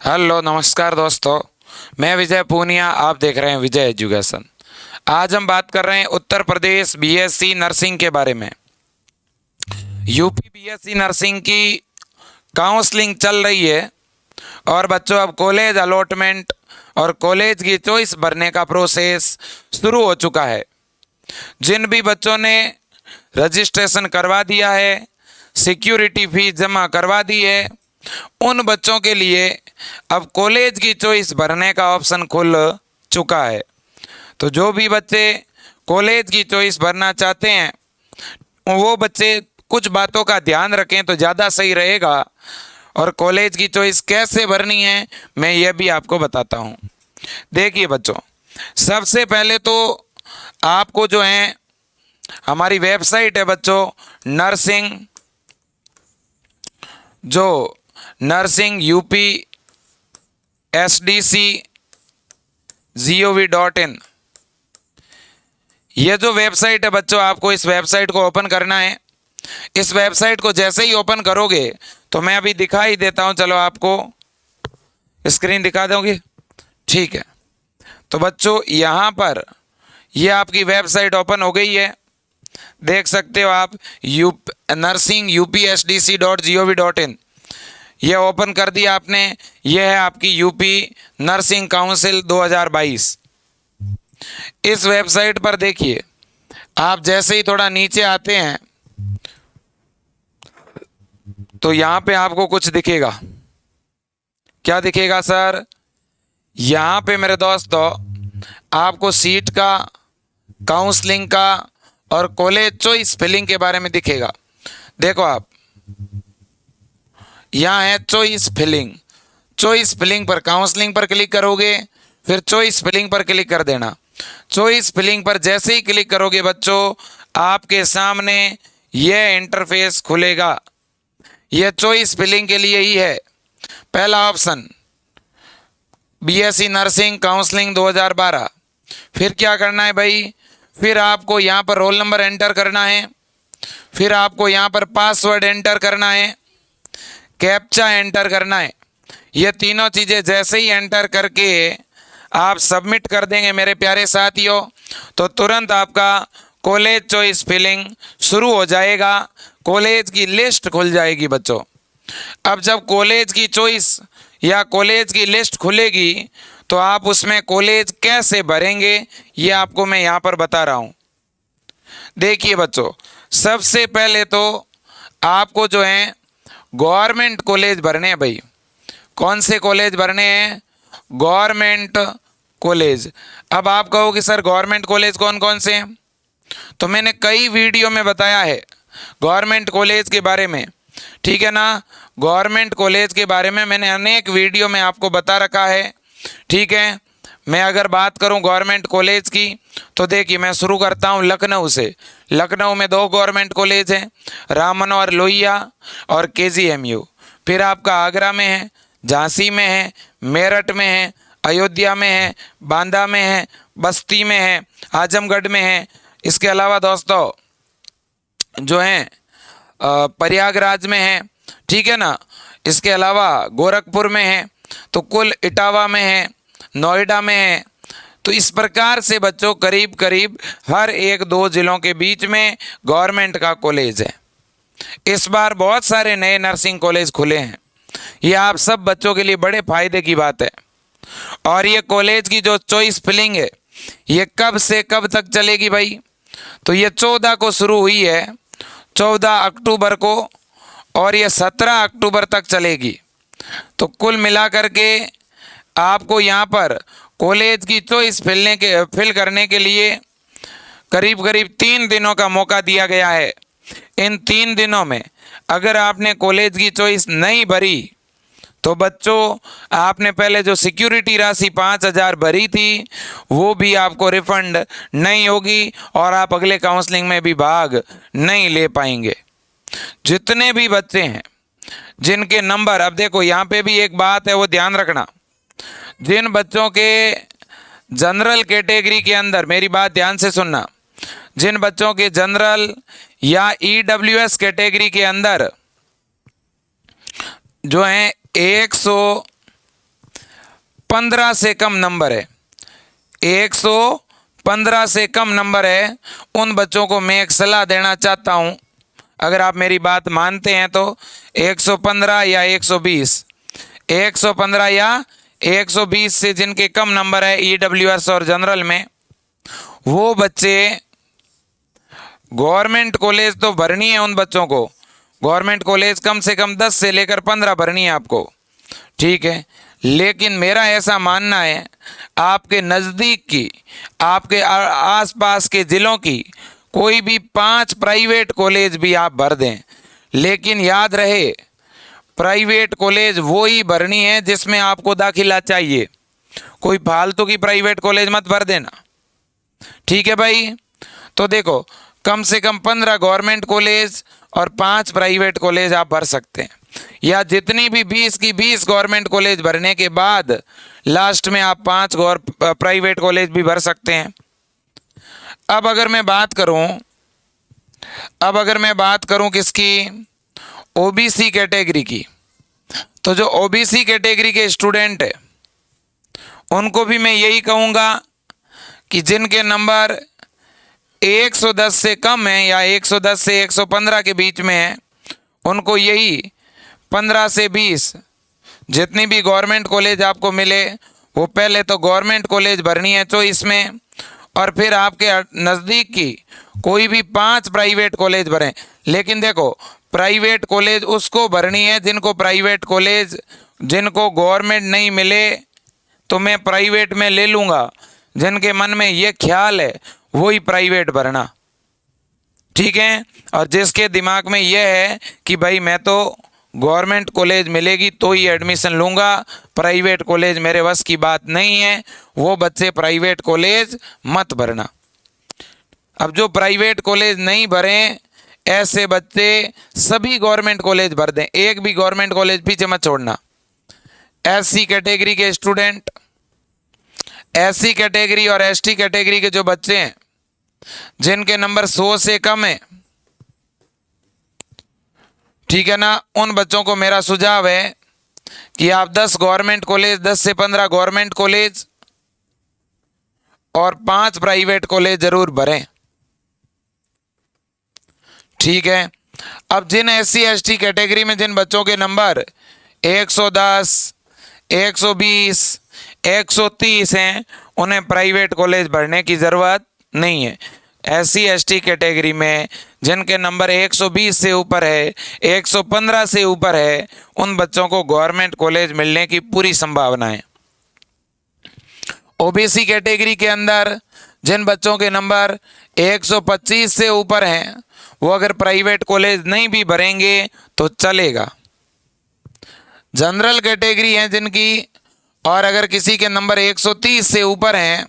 Hello नमस्कार दोस्तों। मैं विजय पूनिया, आप देख रहे हैं विजय एजुकेशन। आज हम बात कर रहे हैं उत्तर प्रदेश बीएससी नर्सिंग के बारे में। यूपी बीएससी नर्सिंग की काउंसलिंग चल रही है और बच्चों अब कॉलेज अलॉटमेंट और कॉलेज की चॉइस भरने का प्रोसेस शुरू हो चुका है। जिन भी बच्चों ने रजिस्ट्रेशन करवा दिया है, सिक्योरिटी फीस जमा करवा दी है, उन बच्चों के लिए अब कॉलेज की चॉइस भरने का ऑप्शन खुल चुका है। तो जो भी बच्चे कॉलेज की चॉइस भरना चाहते हैं वो बच्चे कुछ बातों का ध्यान रखें तो ज़्यादा सही रहेगा। और कॉलेज की चॉइस कैसे भरनी है मैं ये भी आपको बताता हूँ। देखिए बच्चों, सबसे पहले तो आपको जो है हमारी वेबसाइट है बच्चों, नर्सिंग यूपी SDC.gov.in, ये जो वेबसाइट है बच्चों, आपको इस वेबसाइट को ओपन करना है। इस वेबसाइट को जैसे ही ओपन करोगे तो मैं अभी दिखा ही देता हूँ, चलो आपको स्क्रीन दिखा दोगे, ठीक है। तो बच्चों यहाँ पर ये आपकी वेबसाइट ओपन हो गई है, देख सकते हो आप, नर्सिंग UPSDC.gov.in, ये ओपन कर दिया आपने। ये है आपकी यूपी नर्सिंग काउंसिल 2022। इस वेबसाइट पर देखिए, आप जैसे ही थोड़ा नीचे आते हैं तो यहाँ पे आपको कुछ दिखेगा। क्या दिखेगा सर? यहाँ पे मेरे दोस्तों आपको सीट का, काउंसलिंग का और कॉलेज चॉइस फिलिंग के बारे में दिखेगा। देखो आप, यहाँ है चॉइस फिलिंग। चॉइस फिलिंग पर, काउंसलिंग पर क्लिक करोगे, फिर चॉइस फिलिंग पर क्लिक कर देना। चॉइस फिलिंग पर जैसे ही क्लिक करोगे बच्चों, आपके सामने यह इंटरफेस खुलेगा। यह चॉइस फिलिंग के लिए ही है। पहला ऑप्शन बीएससी नर्सिंग काउंसलिंग 2012। फिर क्या करना है भाई? फिर आपको यहाँ पर रोल नंबर एंटर करना है, फिर आपको यहाँ पर पासवर्ड एंटर करना है, कैप्चा एंटर करना है। ये तीनों चीज़ें जैसे ही एंटर करके आप सबमिट कर देंगे मेरे प्यारे साथियों, तो तुरंत आपका कॉलेज चॉइस फिलिंग शुरू हो जाएगा। कॉलेज की लिस्ट खुल जाएगी बच्चों। अब जब कॉलेज की चॉइस या कॉलेज की लिस्ट खुलेगी तो आप उसमें कॉलेज कैसे भरेंगे ये आपको मैं यहाँ पर बता रहा हूँ। देखिए बच्चों, सबसे पहले तो आपको जो है गवर्नमेंट कॉलेज भरने हैं भाई। कौन से कॉलेज भरने हैं? Government college. अब आप कहोगे सर गवर्नमेंट कॉलेज कौन कौन से हैं? तो मैंने कई वीडियो में बताया है गवर्नमेंट कॉलेज के बारे में, ठीक है ना। गवर्नमेंट कॉलेज के बारे में मैंने अनेक वीडियो में आपको बता रखा है, ठीक है। मैं अगर बात करूं गवर्नमेंट कॉलेज की तो देखिए, मैं शुरू करता हूं लखनऊ से। लखनऊ में 2 गवर्नमेंट कॉलेज हैं, राम मनोहर लोहिया और KGMU। फिर आपका आगरा में है, झांसी में है, मेरठ में है, अयोध्या में है, बांदा में है, बस्ती में है, आजमगढ़ में है। इसके अलावा दोस्तों जो हैं प्रयागराज में है, ठीक है ना। इसके अलावा गोरखपुर में है, तो कुल इटावा में है, नोएडा में है। तो इस प्रकार से बच्चों करीब करीब हर 1-2 जिलों के बीच में गवर्नमेंट का कॉलेज है। इस बार बहुत सारे नए नर्सिंग कॉलेज खुले हैं, ये आप सब बच्चों के लिए बड़े फायदे की बात है। और ये कॉलेज की जो चॉइस फिलिंग है ये कब से कब तक चलेगी भाई? तो ये 14 को शुरू हुई है, 14 अक्टूबर को, और ये 17 अक्टूबर तक चलेगी। तो कुल मिलाकर के आपको यहाँ पर कॉलेज की चॉइस फिल करने के लिए करीब करीब 3 दिनों का मौका दिया गया है। इन 3 दिनों में अगर आपने कॉलेज की चॉइस नहीं भरी तो बच्चों आपने पहले जो सिक्योरिटी राशि 5,000 भरी थी वो भी आपको रिफंड नहीं होगी और आप अगले काउंसलिंग में भी भाग नहीं ले पाएंगे। जितने भी बच्चे हैं जिनके नंबर, अब देखो यहाँ पे भी एक बात है वो ध्यान रखना, जिन बच्चों के जनरल कैटेगरी के अंदर, मेरी बात ध्यान से सुनना, जिन बच्चों के जनरल या EWS कैटेगरी के अंदर जो हैं 100 115 से कम नंबर है, 115 से कम नंबर है, उन बच्चों को मैं एक सलाह देना चाहता हूं, अगर आप मेरी बात मानते हैं तो 115 या 120, 115 या 120 से जिनके कम नंबर है ईडब्ल्यूएस और जनरल में, वो बच्चे गवर्नमेंट कॉलेज तो भरनी है। उन बच्चों को गवर्नमेंट कॉलेज कम से कम 10 से लेकर 15 भरनी है आपको, ठीक है। लेकिन मेरा ऐसा मानना है, आपके नज़दीक की, आपके आसपास के ज़िलों की कोई भी 5 प्राइवेट कॉलेज भी आप भर दें, लेकिन याद रहे प्राइवेट कॉलेज वो ही भरनी है जिसमें आपको दाखिला चाहिए। कोई फालतू की प्राइवेट कॉलेज मत भर देना, ठीक है भाई। तो देखो, कम से कम 15 गवर्नमेंट कॉलेज और 5 प्राइवेट कॉलेज आप भर सकते हैं, या जितनी भी 20 की 20 गवर्नमेंट कॉलेज भरने के बाद लास्ट में आप 5 प्राइवेट कॉलेज भी भर सकते हैं। अब अगर मैं बात करूं किसकी, ओबीसी कैटेगरी की, तो जो ओबीसी कैटेगरी के स्टूडेंट है उनको भी मैं यही कहूँगा कि जिनके नंबर 110 से कम है या 110 से 115 के बीच में है, उनको यही 15 से 20 जितनी भी गवर्नमेंट कॉलेज आपको मिले वो पहले तो गवर्नमेंट कॉलेज भरनी है चॉइस में, और फिर आपके नज़दीक की कोई भी 5 प्राइवेट कॉलेज भरें। लेकिन देखो, प्राइवेट कॉलेज उसको भरनी है जिनको गवर्नमेंट नहीं मिले तो मैं प्राइवेट में ले लूँगा, जिनके मन में ये ख्याल है वही प्राइवेट भरना, ठीक है। और जिसके दिमाग में यह है कि भाई मैं तो गवर्नमेंट कॉलेज मिलेगी तो ही एडमिशन लूँगा, प्राइवेट कॉलेज मेरे बस की बात नहीं है, वो बच्चे प्राइवेट कॉलेज मत भरना। अब जो प्राइवेट कॉलेज नहीं भरें, ऐसे बच्चे सभी गवर्नमेंट कॉलेज भर दें, एक भी गवर्नमेंट कॉलेज पीछे मत छोड़ना। एससी कैटेगरी के स्टूडेंट, एससी कैटेगरी और एसटी कैटेगरी के जो बच्चे हैं जिनके नंबर 100 से कम है, ठीक है ना, उन बच्चों को मेरा सुझाव है कि आप 10 गवर्नमेंट कॉलेज, 10 से 15 गवर्नमेंट कॉलेज और 5 प्राइवेट कॉलेज जरूर भरें, ठीक है। अब जिन एससी एसटी कैटेगरी में जिन बच्चों के नंबर 110, 120, 130 हैं, उन्हें प्राइवेट कॉलेज भरने की ज़रूरत नहीं है। एससी एसटी कैटेगरी में जिनके नंबर 120 से ऊपर है, 115 से ऊपर है, उन बच्चों को गवर्नमेंट कॉलेज मिलने की पूरी संभावना है। ओबीसी कैटेगरी के अंदर जिन बच्चों के नंबर 125 से ऊपर हैं, वो अगर प्राइवेट कॉलेज नहीं भी भरेंगे तो चलेगा। जनरल कैटेगरी है जिनकी, और अगर किसी के नंबर 130 से ऊपर हैं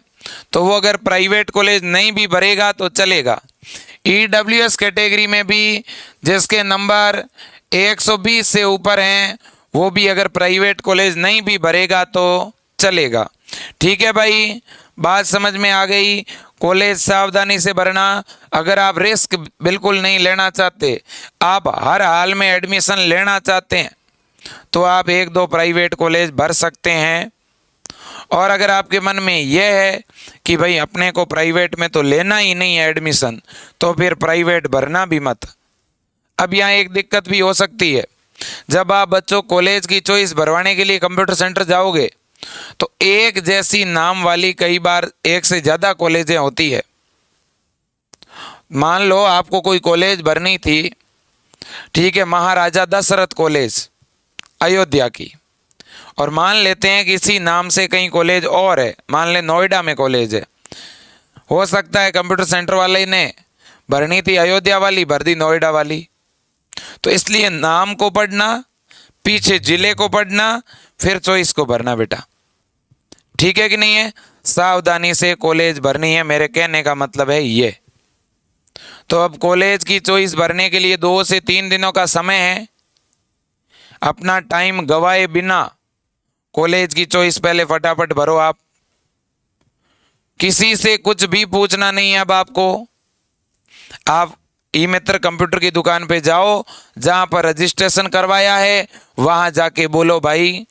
तो वो अगर प्राइवेट कॉलेज नहीं भी भरेगा तो चलेगा। ईडब्ल्यूएस कैटेगरी में भी जिसके नंबर 120 से ऊपर हैं, वो भी अगर प्राइवेट कॉलेज नहीं भी भरेगा तो चलेगा, ठीक है भाई। बात समझ में आ गई। कॉलेज सावधानी से भरना, अगर आप रिस्क बिल्कुल नहीं लेना चाहते, आप हर हाल में एडमिशन लेना चाहते हैं, तो आप 1-2 प्राइवेट कॉलेज भर सकते हैं। और अगर आपके मन में यह है कि भाई अपने को प्राइवेट में तो लेना ही नहीं है एडमिशन, तो फिर प्राइवेट भरना भी मत। अब यहाँ एक दिक्कत भी हो सकती है, जब आप बच्चों कॉलेज की चॉइस भरवाने के लिए कंप्यूटर सेंटर जाओगे तो एक जैसी नाम वाली कई बार एक से ज़्यादा कॉलेजें होती है। मान लो आपको कोई कॉलेज भरनी थी, ठीक है, महाराजा दशरथ कॉलेज अयोध्या की, और मान लेते हैं किसी नाम से कहीं कॉलेज और है, मान ले नोएडा में कॉलेज है, हो सकता है कंप्यूटर सेंटर वाले ने भरनी थी अयोध्या वाली, भर दी नोएडा वाली। तो इसलिए नाम को पढ़ना, पीछे जिले को पढ़ना, फिर चॉइस को भरना बेटा, ठीक है कि नहीं है। सावधानी से कॉलेज भरनी है, मेरे कहने का मतलब है ये। तो अब कॉलेज की चॉइस भरने के लिए 2 से 3 दिनों का समय है। अपना टाइम गवाए बिना कॉलेज की चॉइस पहले फटाफट भरो। आप किसी से कुछ भी पूछना नहीं है अब आपको। आप ई मित्र कंप्यूटर की दुकान पे जाओ, जहां पर रजिस्ट्रेशन करवाया है वहां जाके बोलो भाई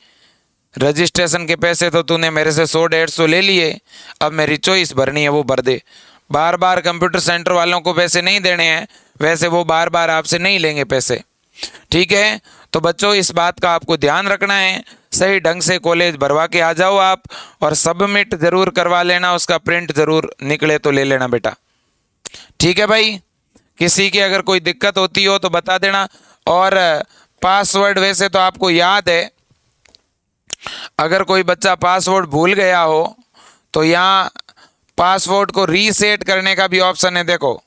रजिस्ट्रेशन के पैसे तो तूने मेरे से 100-150 ले लिए, अब मेरी चॉइस भरनी है वो भर दे। बार बार कंप्यूटर सेंटर वालों को पैसे नहीं देने हैं, वैसे वो बार बार आपसे नहीं लेंगे पैसे, ठीक है। तो बच्चों इस बात का आपको ध्यान रखना है, सही ढंग से कॉलेज भरवा के आ जाओ आप, और सबमिट ज़रूर करवा लेना, उसका प्रिंट ज़रूर निकले तो ले लेना बेटा, ठीक है भाई। किसी की अगर कोई दिक्कत होती हो तो बता देना। और पासवर्ड वैसे तो आपको याद है, अगर कोई बच्चा पासवर्ड भूल गया हो तो यहाँ पासवर्ड को रीसेट करने का भी ऑप्शन है, देखो,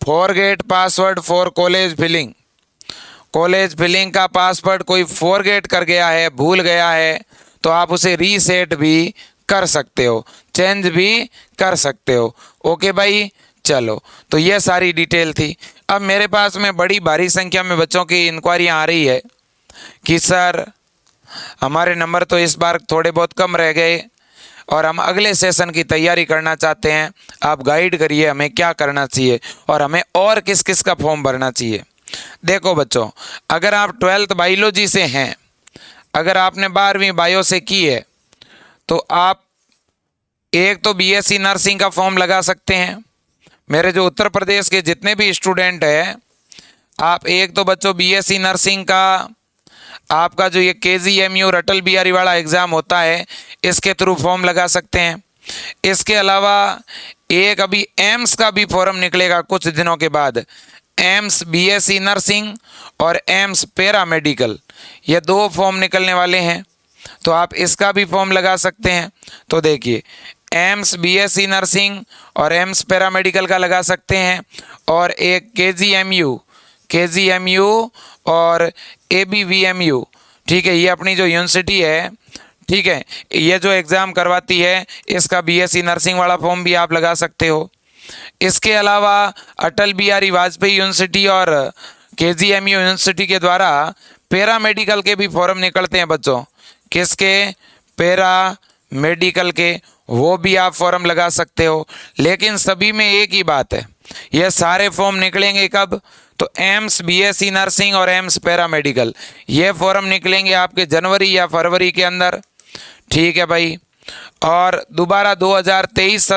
forget password for college filling. College filling का पासवर्ड कोई फॉरगेट कर गया है, भूल गया है, तो आप उसे रीसेट भी कर सकते हो, चेंज भी कर सकते हो। ओके भाई, चलो, तो ये सारी डिटेल थी। अब मेरे पास में बड़ी भारी संख्या में बच्चों की इंक्वायरियाँ आ रही है कि सर हमारे नंबर तो इस बार थोड़े बहुत कम रह गए और हम अगले सेशन की तैयारी करना चाहते हैं, आप गाइड करिए हमें क्या करना चाहिए और हमें और किस किस का फॉर्म भरना चाहिए। देखो बच्चों, अगर आप 12th बायोलॉजी से हैं, अगर आपने 12वीं बायो से की है, तो आप एक तो बीएससी नर्सिंग का फॉर्म लगा सकते हैं। मेरे जो उत्तर प्रदेश के जितने भी स्टूडेंट हैं, आप एक तो बच्चों बीएससी नर्सिंग का आपका जो ये KGMU अटल बिहारी वाला एग्ज़ाम होता है, इसके थ्रू फॉर्म लगा सकते हैं। इसके अलावा एक अभी एम्स का भी फॉर्म निकलेगा कुछ दिनों के बाद, एम्स बीएससी नर्सिंग और एम्स पैरामेडिकल, ये 2 फॉर्म निकलने वाले हैं, तो आप इसका भी फॉर्म लगा सकते हैं। तो देखिए, एम्स बीएससी नर्सिंग और एम्स पैरामेडिकल का लगा सकते हैं, और एक KGMU और ABVMU, ठीक है, ये अपनी जो यूनिवर्सिटी है, ठीक है, ये जो एग्ज़ाम करवाती है, इसका बीएससी नर्सिंग वाला फॉर्म भी आप लगा सकते हो। इसके अलावा अटल बिहारी वाजपेयी यूनिवर्सिटी और KGMU यूनिवर्सिटी के द्वारा पैरामेडिकल के भी फॉर्म निकलते हैं बच्चों, किसके, पैरामेडिकल के, वो भी आप फॉर्म लगा सकते हो। लेकिन सभी में एक ही बात है, ये सारे फॉर्म निकलेंगे कब, तो एम्स बीएससी नर्सिंग और एम्स पैरामेडिकल, ये फॉर्म निकलेंगे आपके जनवरी या फरवरी के अंदर, ठीक है भाई। और दोबारा 2023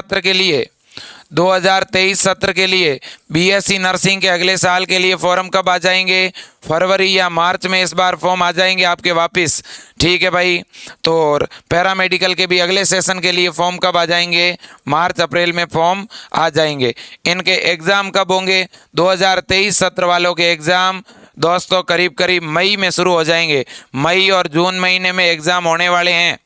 सत्र के लिए बीएससी नर्सिंग के अगले साल के लिए फॉर्म कब आ जाएंगे, फरवरी या मार्च में इस बार फॉर्म आ जाएंगे आपके वापस, ठीक है भाई। तो पैरामेडिकल के भी अगले सेशन के लिए फॉर्म कब आ जाएंगे, मार्च अप्रैल में फॉर्म आ जाएंगे। इनके एग्ज़ाम कब होंगे, 2023 सत्र वालों के एग्ज़ाम दोस्तों करीब करीब मई में शुरू हो जाएंगे, मई और जून महीने में एग्ज़ाम होने वाले हैं।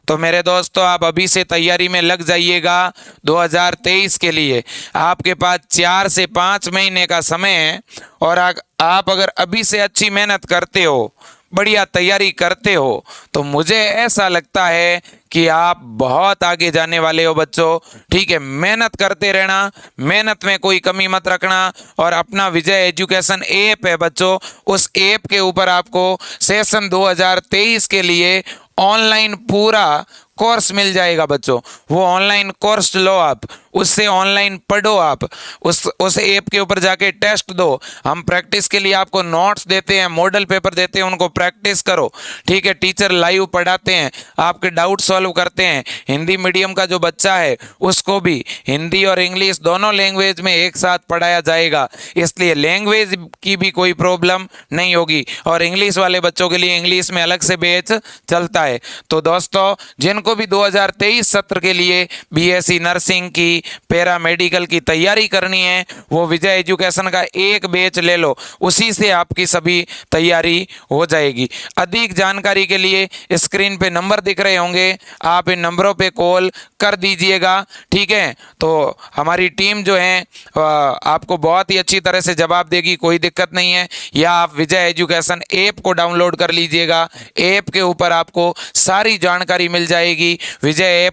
तो मेरे दोस्तों, आप अभी से तैयारी में लग जाइएगा 2023 के लिए। आपके पास 4 से 5 महीने का समय है, और आप अगर अभी से अच्छी मेहनत करते हो, बढ़िया तैयारी करते हो, तो मुझे ऐसा लगता है कि आप बहुत आगे जाने वाले हो बच्चों, ठीक है। मेहनत करते रहना, मेहनत में कोई कमी मत रखना, और अपना विजय एजुकेशन ऐप है बच्चों, उस ऐप के ऊपर आपको सेशन 2023 के लिए ऑनलाइन पूरा कोर्स मिल जाएगा बच्चों। वो ऑनलाइन कोर्स लो आप, उससे ऑनलाइन पढ़ो आप, उस ऐप के ऊपर जाके टेस्ट दो। हम प्रैक्टिस के लिए आपको नोट्स देते हैं, मॉडल पेपर देते हैं, उनको प्रैक्टिस करो, ठीक है। टीचर लाइव पढ़ाते हैं, आपके डाउट सॉल्व करते हैं। हिंदी मीडियम का जो बच्चा है उसको भी हिंदी और इंग्लिश दोनों लैंग्वेज में एक साथ पढ़ाया जाएगा, इसलिए लैंग्वेज की भी कोई प्रॉब्लम नहीं होगी। और इंग्लिश वाले बच्चों के लिए इंग्लिश में अलग से बैच चलता है। तो दोस्तों, जिनको भी 2023 सत्र के लिए बीएससी नर्सिंग की, पैरामेडिकल की तैयारी करनी है, वो विजय एजुकेशन का एक बैच ले लो, उसी से आपकी सभी तैयारी हो जाएगी। अधिक जानकारी के लिए स्क्रीन पे नंबर दिख रहे होंगे, आप इन नंबरों पे कॉल कर दीजिएगा, ठीक है। तो हमारी टीम जो है आपको बहुत ही अच्छी तरह से जवाब देगी, कोई दिक्कत नहीं है। या आप विजय एजुकेशन ऐप को डाउनलोड कर लीजिएगा, ऐप के ऊपर आपको सारी जानकारी मिल जाएगी। विजय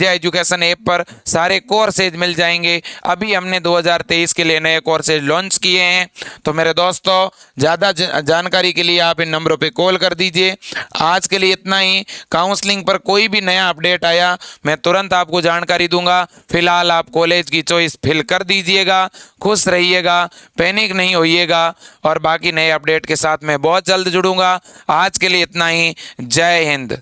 एजुकेशन ऐप पर सारे कोर्स कोर्सेज मिल जाएंगे। अभी हमने 2023 के लिए नए कोर्सेज लॉन्च किए हैं। तो मेरे दोस्तों, ज़्यादा जानकारी के लिए आप इन नंबरों पे कॉल कर दीजिए। आज के लिए इतना ही। काउंसलिंग पर कोई भी नया अपडेट आया मैं तुरंत आपको जानकारी दूंगा। फिलहाल आप कॉलेज की चॉइस फिल कर दीजिएगा। खुश रहिएगा, पैनिक नहीं होइएगा, और बाकी नए अपडेट के साथ मैं बहुत जल्द जुड़ूंगा। आज के लिए इतना ही। जय हिंद।